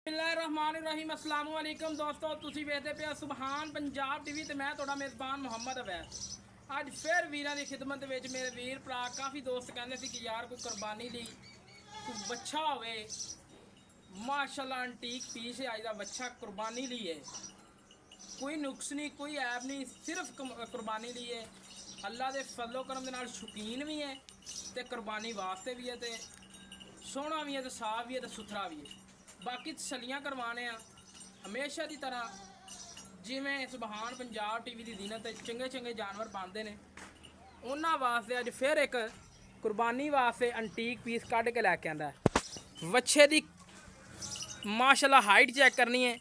बिस्मिल्लाहिर्रहमानिर्रहीम अस्सलाम वालेकुम दोस्तों तुसी वेखदे पे सुबहान पंजाब टीवी ते मैं तुहाडा मेज़बान मुहम्मद अवैस अज फिर वीरां दी खिदमत विच मेरे वीर भरा काफ़ी दोस्त कहंदे सी कि यार कोई कुर्बानी लई कोई बच्चा होवे माशाअल्लाह अंटीक पीस है अज दा बच्चा कुर्बानी लई है कोई नुक्स नहीं कोई ऐब नहीं सिर्फ कुर्बानी लई है अल्लाह दे फजलो करम दे नाल शौकीन भी है ते कुर्बानी वास्ते भी है ते सोहना भी है ते साफ भी है ते सुथरा भी है बाकी तसलियां करवाने हमेशा की तरह जिमें सुबहान पंजाब टीवी की दीनत चंगे चंगे जानवर पाते हैं उन्होंने वास्ते अज फिर एक कुर्बानी वास्ते अंटीक पीस कढ़ के लैके आंदा है। वच्छे की माशाल्लाह हाइट चैक करनी है,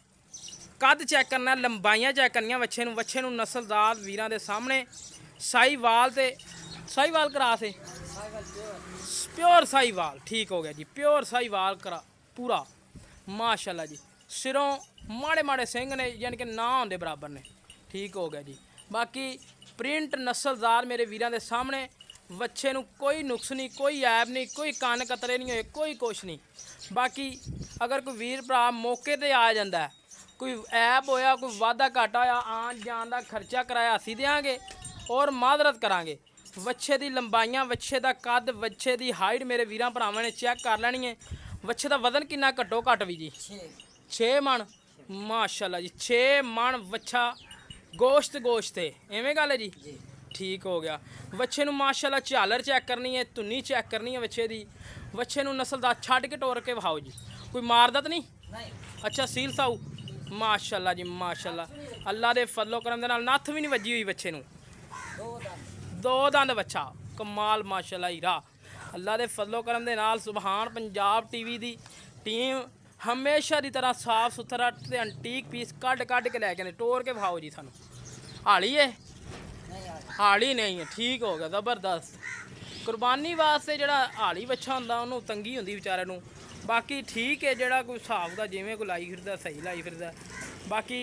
कद चैक करना, लंबाइयाँ चैक करनिया वच्छे नूं नस्लदार वीरां दे सामने साहीवाल ते साहीवाल क्रास है प्योर साहीवाल ठीक हो गया जी, प्योर साहीवाल करा पूरा माशाल्लाह जी। सिरों माड़े माड़े सिंह ने यानी कि ना होंदे बराबर ने ठीक हो गया जी। बाकी प्रिंट नस्लदार मेरे वीरां दे सामने वच्छे नूं कोई नुक्स नहीं, कोई ऐब नहीं, कोई कन्न कतरे नहीं होए, कोई कुछ नहीं। बाकी अगर कोई वीर भरा मौके ते आ जांदा है, कोई ऐब होया, कोई वाधा घाटा होया, आन जान का खर्चा कराया असीं देंगे और मादरत करांगे। वच्छे दी लंबाइयां, वच्छे दा कद, वच्छे दी हाइट मेरे वीरां भरावां ने चैक कर लैनी है। वच्छे दा वजन कितना घट्टो घट्ट भी जी 6 मन माशाल्लाह जी, 6 मन वच्छा गोश्त गोश्त है एवें गल है जी ठीक हो गया। वच्छे नूं माशाल्लाह झालर चैक करनी है, धुन्नी चैक करनी है वच्छे दी। वच्छे नूं नस्लदार छड्ड के टोर के विखाओ जी, कोई मारदत नहीं अच्छा सील साऊ माशाल्लाह जी माशाल्लाह। अल्लाह दे फजलो करम दे नाल नत्थ भी नहीं वजी हुई वच्छे नूं, दो दंद बच्चा कमाल माशाल्लाह हीरा। अल्लाह दे फजलो करम दे नाल सुबहान पंजाब टीवी दी टीम हमेशा की तरह साफ सुथरा ते अंटीक पीस कढ़ के लैके टोर के विखाओ जी सानू। हाली है हाली नहीं है ठीक हो गया ज़बरदस्त। कुर्बानी वास्ते जड़ा हाली बच्चा होंदा उन्होंने तंगी होंदी बेचारे नूं। बाकी ठीक है जड़ा कोई हिसाब का जिमें कोई लाई फिरदा सही लाई फिरदा। बाकी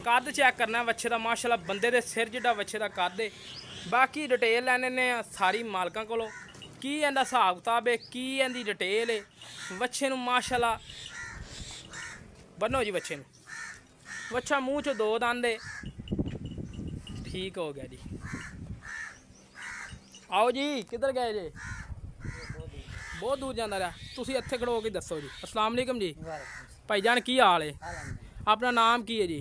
कद चैक करना बच्चे का माशाल्लाह बंदे दे सिर जिड्डा बच्चे का कद है। बाकी डिटेल लैने ने सारी मालकां कोलों की इहदा हिसाब किताब है, की इहदी डिटेल है। वच्छे नूं माशाल्लाह बनो जी, वच्छे नूं वच्छा मूँह चो 2 दंद है ठीक हो गया जी। आओ जी किधर गए जे बहुत दूर जाता रहा, तुसी इत्थे खड़ो के दसो जी। अस्सलाम वालेकुम जी भाईजान की हाल है, अपना नाम की है जी?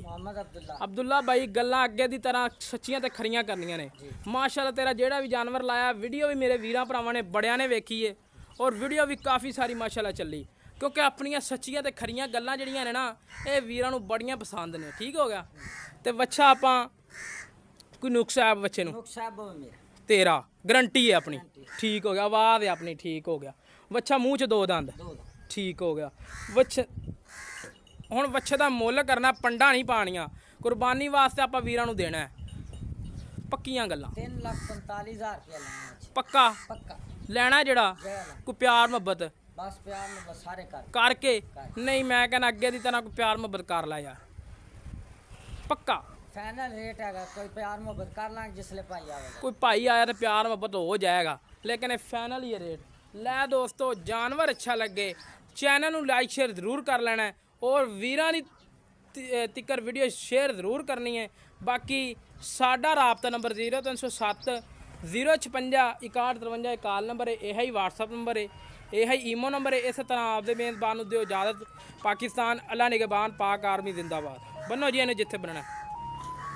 अब्दुल्ला भाई गल्लां अगे की तरह सच्चियां ते खरियां करनियां ने माशाल्लाह। तेरा जेड़ा भी जानवर लाया वीडियो भी मेरे वीरां भरावां ने बड़ियां ने वेखी है और वीडियो भी काफ़ी सारी माशाल्लाह चली, क्योंकि अपनियां सच्चियां ते खरियां गल्लां जड़ियां ने ना ये वीरां नूं बड़ियां पसंद ने ठीक हो गया। तो वच्छा आपां कोई नुक्स है बच्चे नूं तेरा गारंटी है अपनी ठीक हो गया, आवाज़ है अपनी ठीक हो गया। वच्छा मूँह च 2 दंद ठीक हो गया। वच्छे हुण वच्छे का मुੱਲ करना, पंडा नहीं पानियां, कुर्बानी वास्ते आप वीरां नूं देना है पक्कियां गल्लां। 3,45,000 रुपया पक्का लेना जड़ा कोई प्यार मुहब्बत बस प्यार मुहब्बत सारे करके नहीं मैं कहना अगे की तरह कोई प्यार मुहब्बत कर ला यार पक्का फाइनल रेट है। कोई प्यार मुहब्बत कर लांगे जिसले भाई आएगा, कोई भाई आया तो प्यार मुहब्बत हो जाएगा, लेकिन ये फाइनल ही रेट। लै दोस्तों जानवर अच्छा लगे चैनल नूं लाइक शेयर जरूर कर लेना है और वीरां दी तिकर वीडियो शेयर जरूर करनी है। बाकी साडा राबता नंबर 0307 056 6153 कॉल नंबर है, यह ही व्हाट्सअप नंबर है, यह ही ईमो नंबर है। इस तरह आपदे मेज़बान नूं दिओ इजाज़त। पाकिस्तान अल्लाह निगहबान पाक आर्मी जिंदाबाद। बनो जी इन्हें जिथे बनना।